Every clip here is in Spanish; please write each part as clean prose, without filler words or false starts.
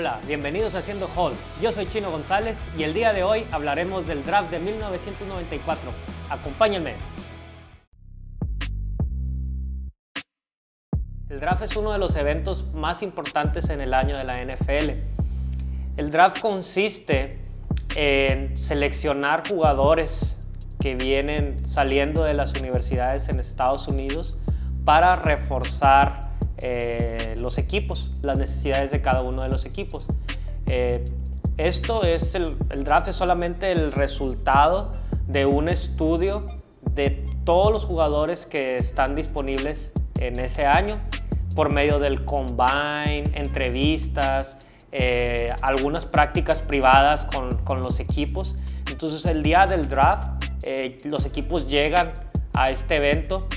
Hola, bienvenidos a Haciendo Hold. Yo soy Chino González y el día de hoy hablaremos del draft de 1994. Acompáñenme. El draft es uno de los eventos más importantes en el año de la NFL. El draft consiste en seleccionar jugadores que vienen saliendo de las universidades en Estados Unidos para reforzar los equipos, las necesidades de cada uno de los equipos. El draft es solamente el resultado de un estudio de todos los jugadores que están disponibles en ese año por medio del combine, entrevistas, algunas prácticas privadas con los equipos. Entonces el día del draft los equipos llegan a este evento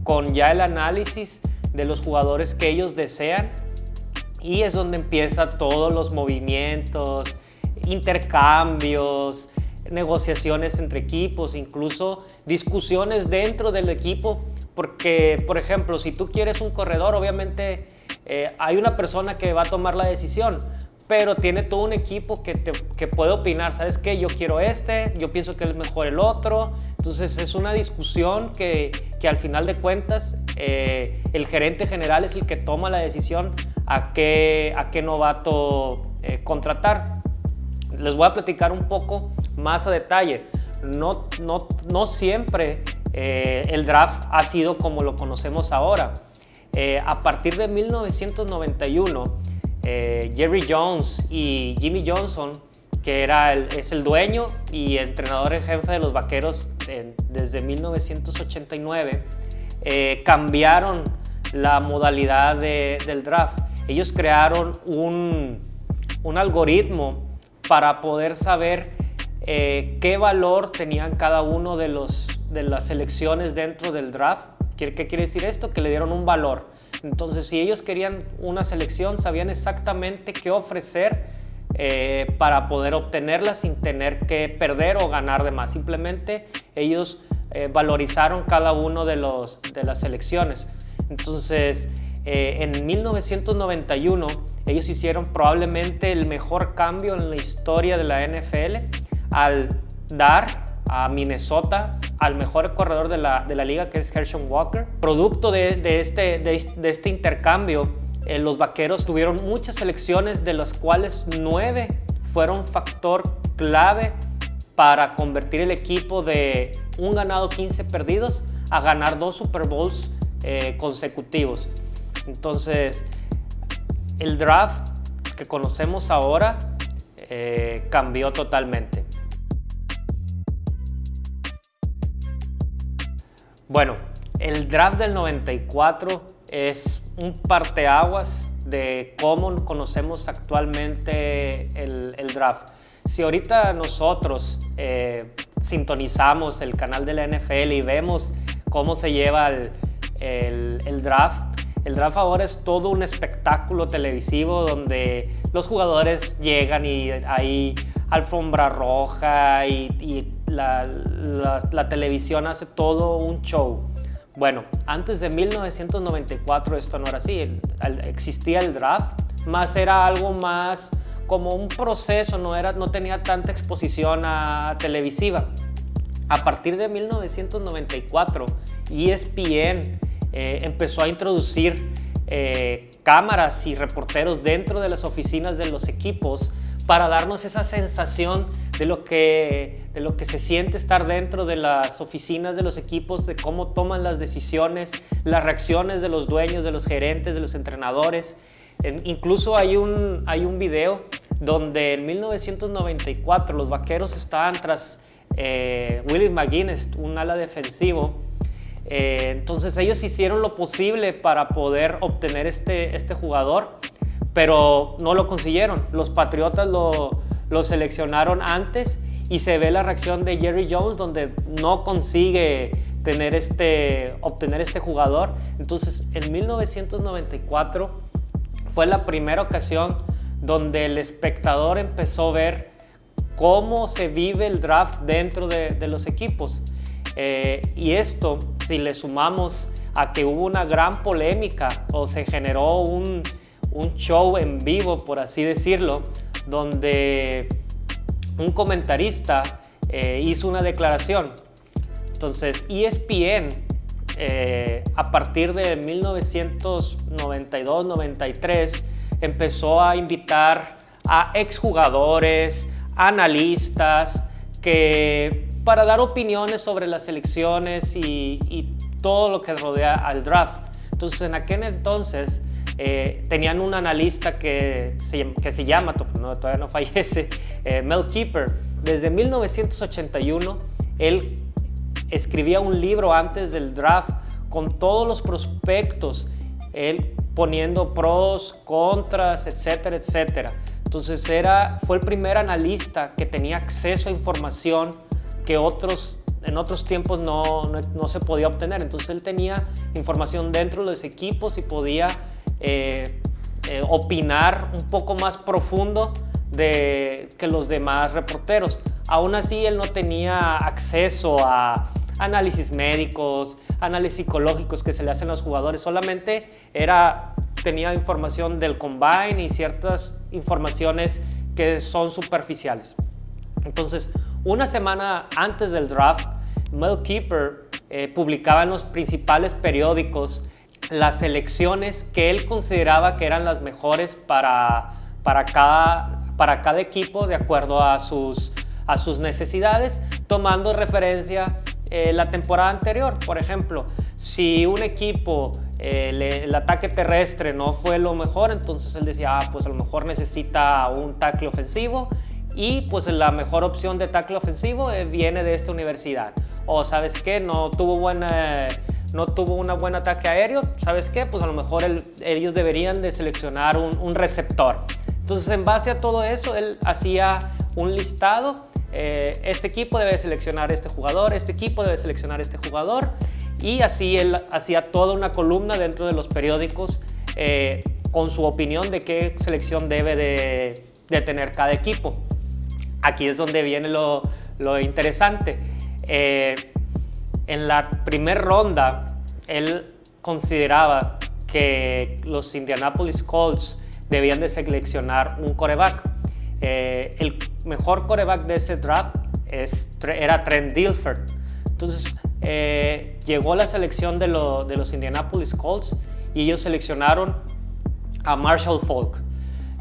con ya el análisis de los jugadores que ellos desean, y es donde empieza todos los movimientos, intercambios, negociaciones entre equipos, incluso discusiones dentro del equipo, porque, por ejemplo, si tú quieres un corredor, obviamente hay una persona que va a tomar la decisión, pero tiene todo un equipo que puede opinar. ¿Sabes qué? Yo quiero yo pienso que es mejor el otro. Entonces es una discusión que al final de cuentas el gerente general es el que toma la decisión a qué novato contratar. Les voy a platicar un poco más a detalle. No siempre el draft ha sido como lo conocemos ahora. A partir de 1991, Jerry Jones y Jimmy Johnson, que es el dueño y entrenador en jefe de los Vaqueros desde 1989, cambiaron la modalidad del draft. Ellos crearon un algoritmo para poder saber qué valor tenían cada uno de las selecciones dentro del draft. ¿Qué quiere decir esto? Que le dieron un valor. Entonces, si ellos querían una selección, sabían exactamente qué ofrecer para poder obtenerla sin tener que perder o ganar de más. Simplemente ellos valorizaron cada uno de las selecciones. Entonces, en 1991, ellos hicieron probablemente el mejor cambio en la historia de la NFL al dar a Minnesota al mejor corredor de la liga, que es Herschel Walker. Producto de este intercambio, los Vaqueros tuvieron muchas selecciones, de las cuales 9 fueron factor clave para convertir el equipo de un ganado 15 perdidos a ganar 2 Super Bowls consecutivos. Entonces el draft que conocemos ahora cambió totalmente. Bueno, el draft del 94 es un parteaguas de cómo conocemos actualmente el draft. Si ahorita nosotros sintonizamos el canal de la NFL y vemos cómo se lleva el draft ahora es todo un espectáculo televisivo donde los jugadores llegan y hay alfombra roja y la televisión hace todo un show. Bueno, antes de 1994 esto no era así. Existía el draft, más era algo más como un proceso, no tenía tanta exposición televisiva. A partir de 1994, ESPN empezó a introducir cámaras y reporteros dentro de las oficinas de los equipos para darnos esa sensación de lo que se siente estar dentro de las oficinas de los equipos, de cómo toman las decisiones, las reacciones de los dueños, de los gerentes, de los entrenadores. Incluso hay un video donde en 1994 los Vaqueros estaban tras Willie McGinest, un ala defensivo. Entonces ellos hicieron lo posible para poder obtener este jugador, pero no lo consiguieron. Los Patriotas lo seleccionaron antes y se ve la reacción de Jerry Jones, donde no consigue obtener este jugador. Entonces en 1994 fue la primera ocasión donde el espectador empezó a ver cómo se vive el draft dentro de los equipos. Y esto, si le sumamos a que hubo una gran polémica o se generó un show en vivo, por así decirlo, donde un comentarista hizo una declaración. Entonces ESPN, a partir de 1992-93, empezó a invitar a exjugadores, analistas, para dar opiniones sobre las selecciones y todo lo que rodea al draft. Entonces, en aquel entonces tenían un analista que se llama, todavía no fallece, Mel Kiper. Desde 1981, él escribía un libro antes del draft con todos los prospectos, él poniendo pros, contras, etcétera, etcétera. Entonces fue el primer analista que tenía acceso a información que en otros tiempos no se podía obtener. Entonces él tenía información dentro de los equipos y podía opinar un poco más profundo que los demás reporteros. Aún así, él no tenía acceso a análisis médicos, análisis psicológicos que se le hacen a los jugadores. Solamente tenía información del combine y ciertas informaciones que son superficiales. Entonces, una semana antes del draft, Mel Kiper publicaba en los principales periódicos las selecciones que él consideraba que eran las mejores para cada equipo de acuerdo a sus necesidades, tomando referencia la temporada anterior. Por ejemplo, si un equipo el ataque terrestre no fue lo mejor, entonces él decía, pues a lo mejor necesita un tackle ofensivo y pues la mejor opción de tackle ofensivo viene de esta universidad. O ¿sabes qué? No tuvo un buen ataque aéreo, ¿sabes qué? Pues a lo mejor ellos deberían de seleccionar un receptor. Entonces, en base a todo eso, él hacía un listado. Este equipo debe seleccionar este jugador, este equipo debe seleccionar este jugador. Y así él hacía toda una columna dentro de los periódicos con su opinión de qué selección debe de tener cada equipo. Aquí es donde viene lo interesante. En la primera ronda, él consideraba que los Indianapolis Colts debían de seleccionar un quarterback. El mejor quarterback de ese draft era Trent Dilfer. Entonces, llegó la selección de los Indianapolis Colts y ellos seleccionaron a Marshall Faulk.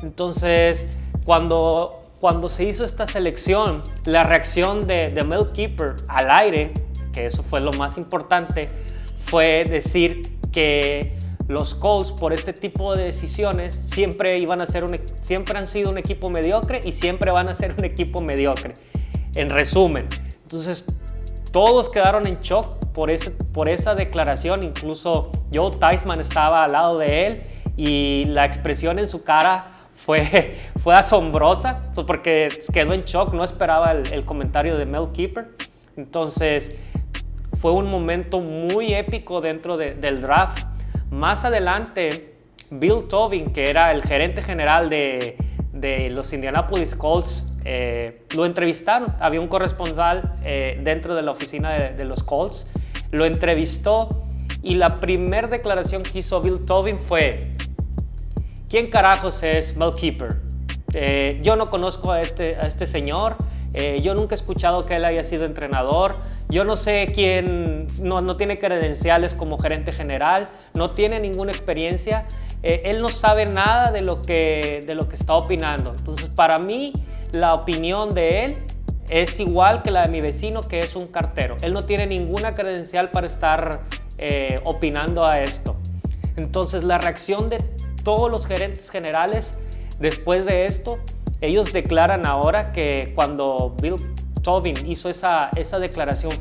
Entonces, cuando se hizo esta selección, la reacción de Mel Kiper al aire, que eso fue lo más importante, fue decir que los Colts, por este tipo de decisiones, siempre han sido un equipo mediocre y siempre van a ser un equipo mediocre. En resumen, entonces todos quedaron en shock por esa declaración. Incluso Joe Theismann estaba al lado de él y la expresión en su cara fue asombrosa, porque quedó en shock, no esperaba el comentario de Mel Kiper. Entonces fue un momento muy épico dentro del draft. Más adelante, Bill Tobin, que era el gerente general de los Indianapolis Colts, lo entrevistaron. Había un corresponsal dentro de la oficina de los Colts. Lo entrevistó y la primera declaración que hizo Bill Tobin fue: ¿quién carajos es Mel Kiper? Yo no conozco a este señor. Yo nunca he escuchado que él haya sido entrenador. Yo no sé quién, no tiene credenciales como gerente general, no tiene ninguna experiencia. Él no sabe nada de lo que está opinando. Entonces, para mí, la opinión de él es igual que la de mi vecino, que es un cartero. Él no tiene ninguna credencial para estar opinando a esto. Entonces, la reacción de todos los gerentes generales después de esto, ellos declaran ahora que cuando Bill Tobin hizo esa declaración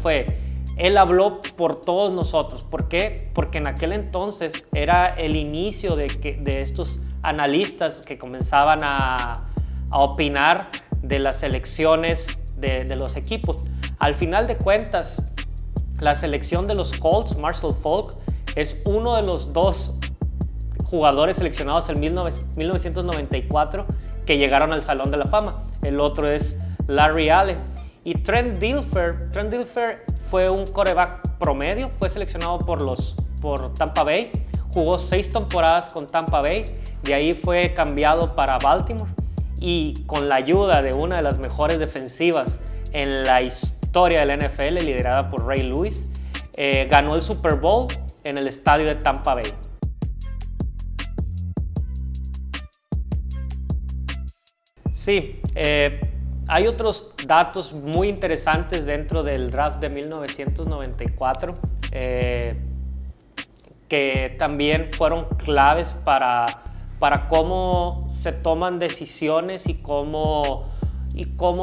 él habló por todos nosotros. ¿Por qué? Porque en aquel entonces era el inicio de estos analistas que comenzaban a opinar de las selecciones de los equipos. Al final de cuentas, la selección de los Colts, Marshall Faulk, es uno de los dos jugadores seleccionados en 1994 que llegaron al Salón de la Fama. El otro es Larry Allen. Y Trent Dilfer fue un quarterback promedio, fue seleccionado por Tampa Bay, Jugó 6 temporadas con Tampa Bay, de ahí fue cambiado para Baltimore y con la ayuda de una de las mejores defensivas en la historia de la NFL, liderada por Ray Lewis, ganó el Super Bowl en el estadio de Tampa Bay. Sí, hay otros datos muy interesantes dentro del draft de 1994 que también fueron claves para cómo se toman decisiones y cómo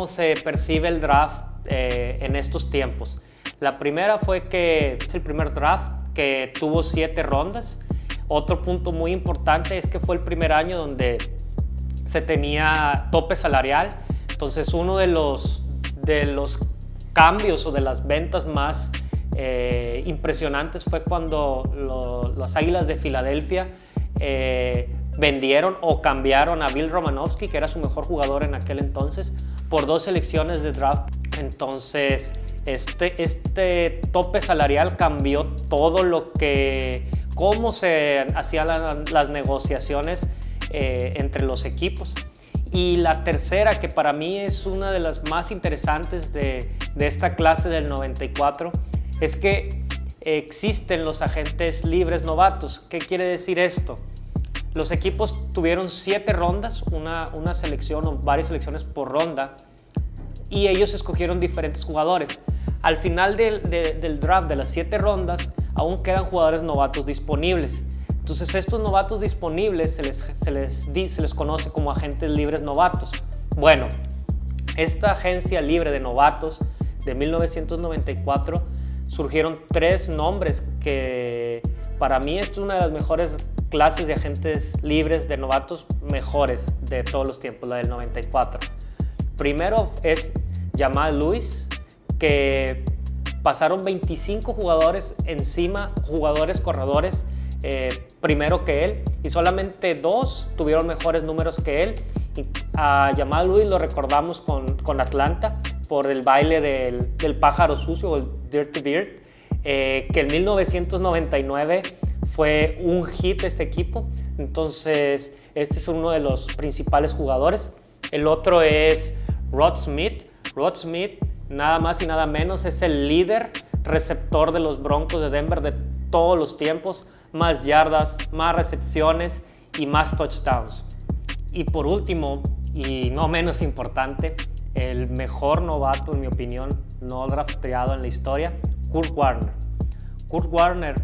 se percibe el draft en estos tiempos. La primera fue que es el primer draft que tuvo 7 rondas. Otro punto muy importante es que fue el primer año donde se tenía tope salarial. Entonces uno de los cambios o de las ventas más impresionantes fue cuando las Águilas de Filadelfia vendieron o cambiaron a Bill Romanowski, que era su mejor jugador en aquel entonces, por 2 selecciones de draft. Entonces este tope salarial cambió todo cómo se hacían las negociaciones entre los equipos. Y la tercera, que para mí es una de las más interesantes de esta clase del 94, es que existen los agentes libres novatos. ¿Qué quiere decir esto? Los equipos tuvieron 7 rondas, una selección o varias selecciones por ronda, y ellos escogieron diferentes jugadores. Al final del draft de las 7 rondas, aún quedan jugadores novatos disponibles. Entonces estos novatos disponibles se les conoce como agentes libres novatos. Bueno, esta agencia libre de novatos de 1994 surgieron 3 nombres que para mí es una de las mejores clases de agentes libres de novatos mejores de todos los tiempos, la del 94. Primero es Jamal Lewis, que pasaron 25 jugadores encima, jugadores corredores, primero que él, y solamente 2 tuvieron mejores números que él. A Jamal Lewis lo recordamos con Atlanta por el baile del pájaro sucio, o el Dirty Bird, que en 1999 fue un hit este equipo. Entonces este es uno de los principales jugadores. El otro es Rod Smith. Rod Smith, nada más y nada menos, es el líder receptor de los Broncos de Denver de todos los tiempos. Más yardas, más recepciones y más touchdowns. Y por último, y no menos importante, el mejor novato, en mi opinión, no drafteado en la historia, Kurt Warner. Kurt Warner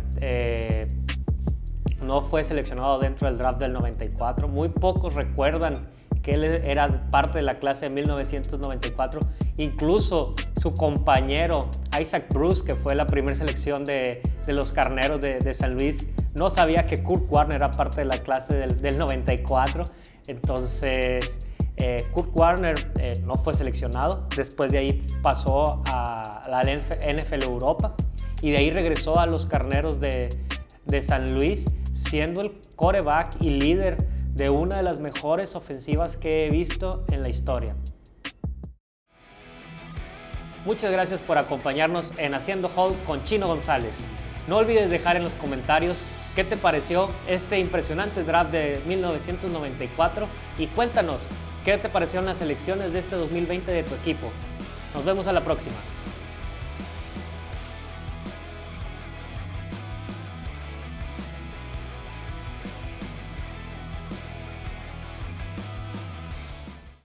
no fue seleccionado dentro del draft del 94. Muy pocos recuerdan que él era parte de la clase de 1994. Incluso su compañero Isaac Bruce, que fue la primera selección de los Carneros de San Luis, no sabía que Kurt Warner era parte de la clase del 94. Entonces Kurt Warner no fue seleccionado. Después de ahí pasó a la NFL Europa y de ahí regresó a los Carneros de San Luis, siendo el quarterback y líder de una de las mejores ofensivas que he visto en la historia. Muchas gracias por acompañarnos en Haciendo Hold con Chino González. No olvides dejar en los comentarios qué te pareció este impresionante draft de 1994 y cuéntanos qué te parecieron las selecciones de este 2020 de tu equipo. Nos vemos a la próxima.